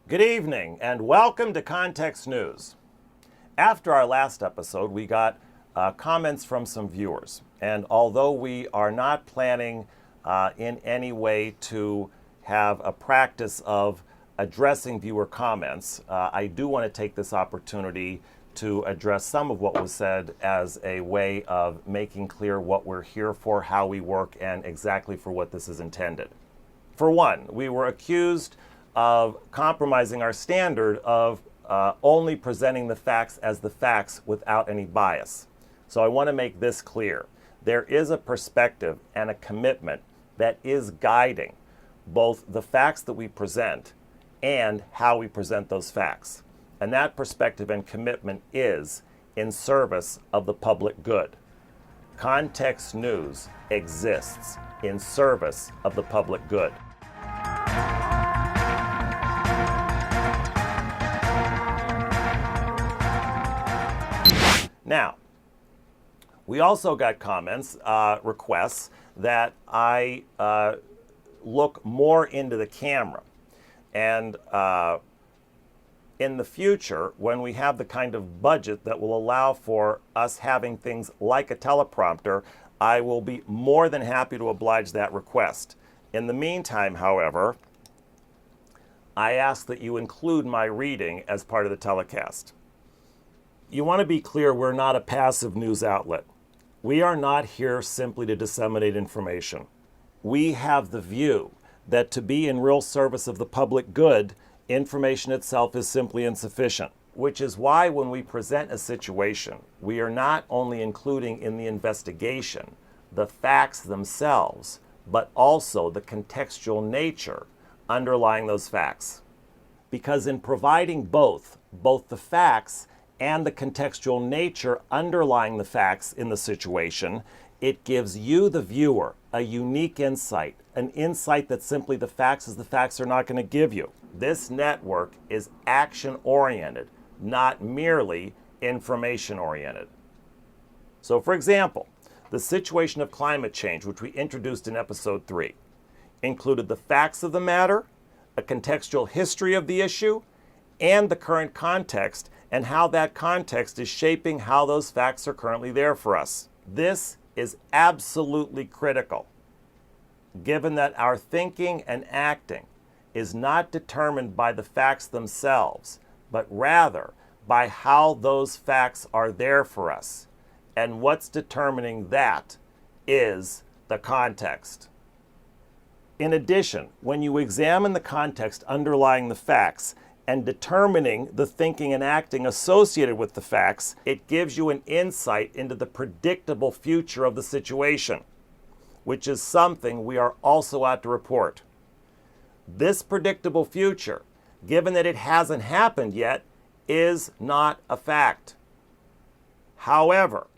Good evening and welcome to Context News. After our last episode, we got comments from some viewers. And although we are not planning in any way to have a practice of addressing viewer comments, I do want to take this opportunity to address some of what was said as a way of making clear what we're here for, how we work, and exactly for what this is intended. For one, we were accused of compromising our standard of only presenting the facts as the facts without any bias. So I want to make this clear. There is a perspective and a commitment that is guiding both the facts that we present and how we present those facts. And that perspective and commitment is in service of the public good. Context News exists in service of the public good. Now, we also got comments, requests that I look more into the camera. And in the future, when we have the kind of budget that will allow for us having things like a teleprompter, I will be more than happy to oblige that request. In the meantime, however, I ask that you include my reading as part of the telecast. You want to be clear, we're not a passive news outlet. We are not here simply to disseminate information. We have the view that to be in real service of the public good, information itself is simply insufficient, which is why when we present a situation, we are not only including in the investigation the facts themselves, but also the contextual nature underlying those facts. Because in providing both the facts and the contextual nature underlying the facts in the situation, it gives you, the viewer, a unique insight, an insight that simply the facts as the facts are not going to give you. This network is action-oriented, not merely information-oriented. So, for example, the situation of climate change, which we introduced in episode 3, included the facts of the matter, a contextual history of the issue, and the current context, and how that context is shaping how those facts are currently there for us. This is absolutely critical, given that our thinking and acting is not determined by the facts themselves, but rather by how those facts are there for us. And what's determining that is the context. In addition, when you examine the context underlying the facts, and determining the thinking and acting associated with the facts, it gives you an insight into the predictable future of the situation, which is something we are also out to report. This predictable future, given that it hasn't happened yet, is not a fact. However,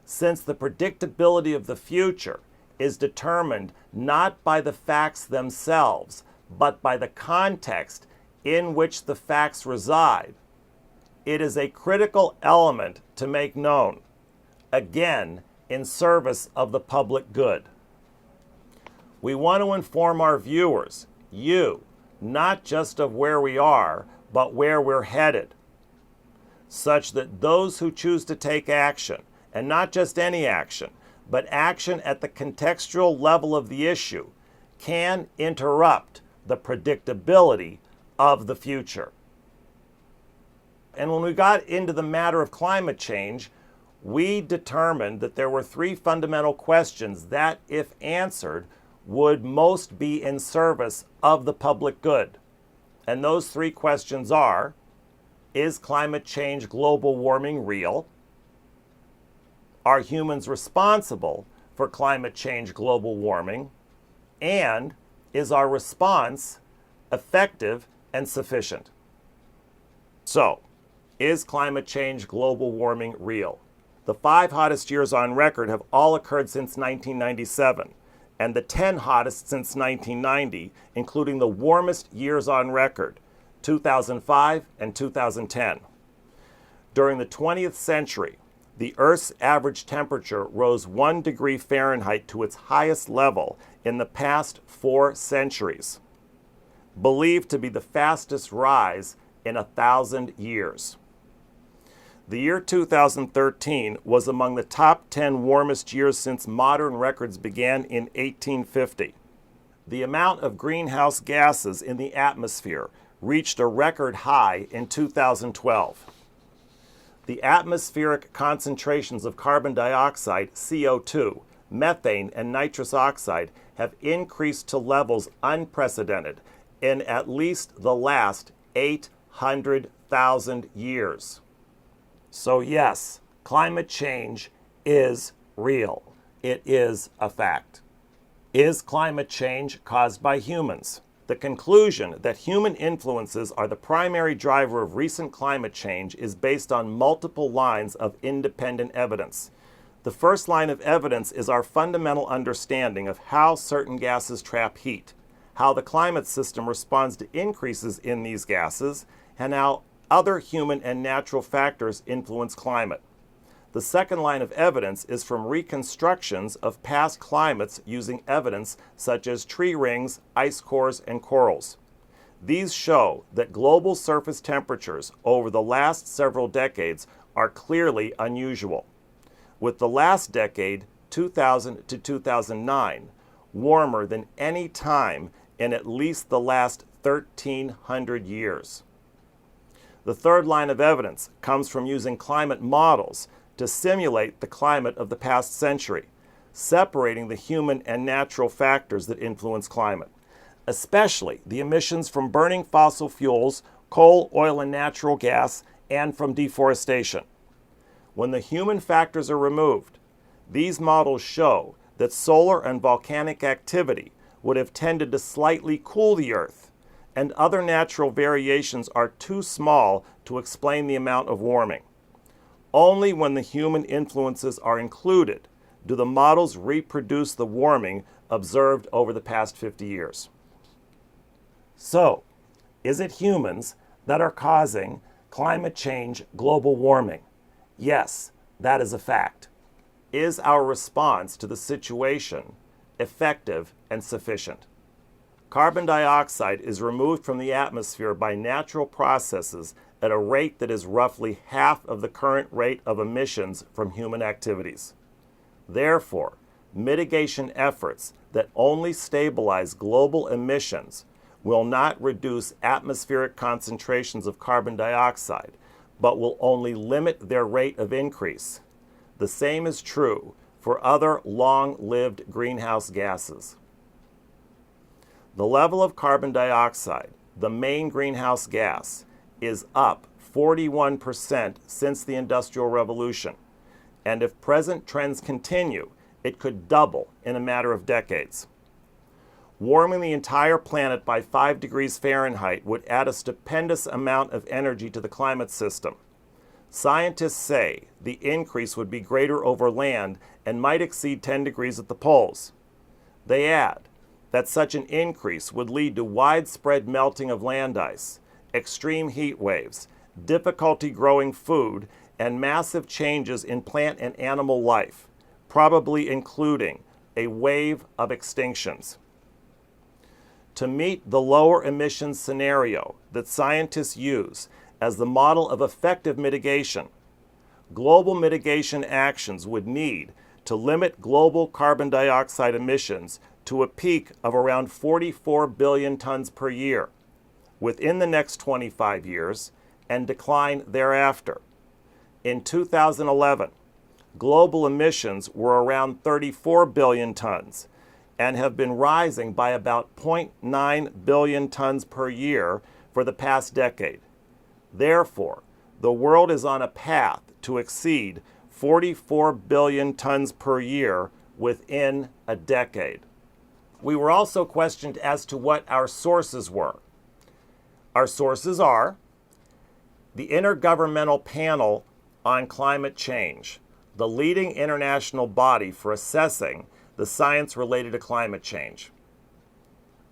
since the predictability of the future is determined not by the facts themselves, but by the context in which the facts reside, it is a critical element to make known, again, in service of the public good. We want to inform our viewers, you, not just of where we are, but where we're headed, such that those who choose to take action, and not just any action, but action at the contextual level of the issue, can interrupt the predictability of the future. And when we got into the matter of climate change, we determined that there were 3 fundamental questions that, if answered, would most be in service of the public good. And those 3 questions are, is climate change, global warming real? Are humans responsible for climate change, global warming? And is our response effective and sufficient? So, is climate change, global warming real? The 5 hottest years on record have all occurred since 1997, and the 10 hottest since 1990, including the warmest years on record, 2005 and 2010. During the 20th century, the Earth's average temperature rose 1 degree Fahrenheit to its highest level in the past 4 centuries. believed to be the fastest rise in 1,000 years. The year 2013 was among the top 10 warmest years since modern records began in 1850. The amount of greenhouse gases in the atmosphere reached a record high in 2012. The atmospheric concentrations of carbon dioxide, CO2, methane, and nitrous oxide have increased to levels unprecedented in at least the last 800,000 years. So yes, climate change is real. It is a fact. Is climate change caused by humans? The conclusion that human influences are the primary driver of recent climate change is based on multiple lines of independent evidence. The first line of evidence is our fundamental understanding of how certain gases trap heat, how the climate system responds to increases in these gases, and how other human and natural factors influence climate. The second line of evidence is from reconstructions of past climates using evidence such as tree rings, ice cores, and corals. These show that global surface temperatures over the last several decades are clearly unusual, with the last decade, 2000 to 2009, warmer than any time in at least the last 1,300 years. The third line of evidence comes from using climate models to simulate the climate of the past century, separating the human and natural factors that influence climate, especially the emissions from burning fossil fuels, coal, oil, and natural gas, and from deforestation. When the human factors are removed, these models show that solar and volcanic activity would have tended to slightly cool the Earth, and other natural variations are too small to explain the amount of warming. Only when the human influences are included do the models reproduce the warming observed over the past 50 years. So, is it humans that are causing climate change, global warming? Yes, that is a fact. Is our response to the situation effective and sufficient? Carbon dioxide is removed from the atmosphere by natural processes at a rate that is roughly half of the current rate of emissions from human activities. Therefore, mitigation efforts that only stabilize global emissions will not reduce atmospheric concentrations of carbon dioxide, but will only limit their rate of increase. The same is true for other long-lived greenhouse gases. The level of carbon dioxide, the main greenhouse gas, is up 41% since the Industrial Revolution, and if present trends continue, it could double in a matter of decades. Warming the entire planet by 5 degrees Fahrenheit would add a stupendous amount of energy to the climate system. Scientists say the increase would be greater over land and might exceed 10 degrees at the poles. They add that such an increase would lead to widespread melting of land ice, extreme heat waves, difficulty growing food, and massive changes in plant and animal life, probably including a wave of extinctions. To meet the lower emissions scenario that scientists use as the model of effective mitigation, global mitigation actions would need to limit global carbon dioxide emissions to a peak of around 44 billion tons per year within the next 25 years and decline thereafter. In 2011, global emissions were around 34 billion tons and have been rising by about 0.9 billion tons per year for the past decade. Therefore, the world is on a path to exceed 44 billion tons per year within a decade. We were also questioned as to what our sources were. Our sources are the Intergovernmental Panel on Climate Change, the leading international body for assessing the science related to climate change,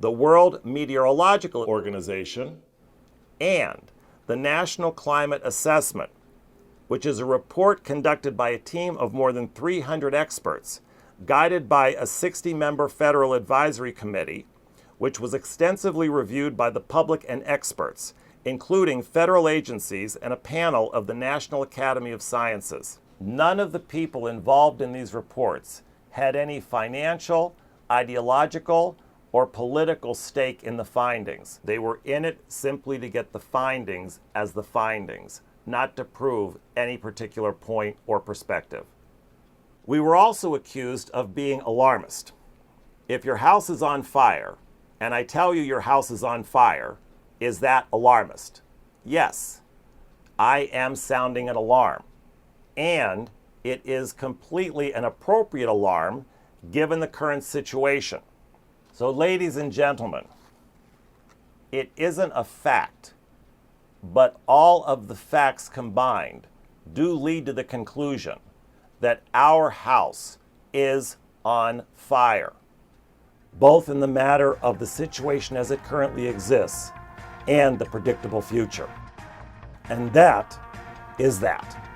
the World Meteorological Organization, and the National Climate Assessment, which is a report conducted by a team of more than 300 experts, guided by a 60-member federal advisory committee, which was extensively reviewed by the public and experts, including federal agencies and a panel of the National Academy of Sciences. None of the people involved in these reports had any financial, ideological, or political stake in the findings. They were in it simply to get the findings as the findings, not to prove any particular point or perspective. We were also accused of being alarmist. If your house is on fire, and I tell you your house is on fire, is that alarmist? Yes, I am sounding an alarm. And it is completely an appropriate alarm given the current situation. So, ladies and gentlemen, it isn't a fact, but all of the facts combined do lead to the conclusion that our house is on fire, both in the matter of the situation as it currently exists and the predictable future. And that is that.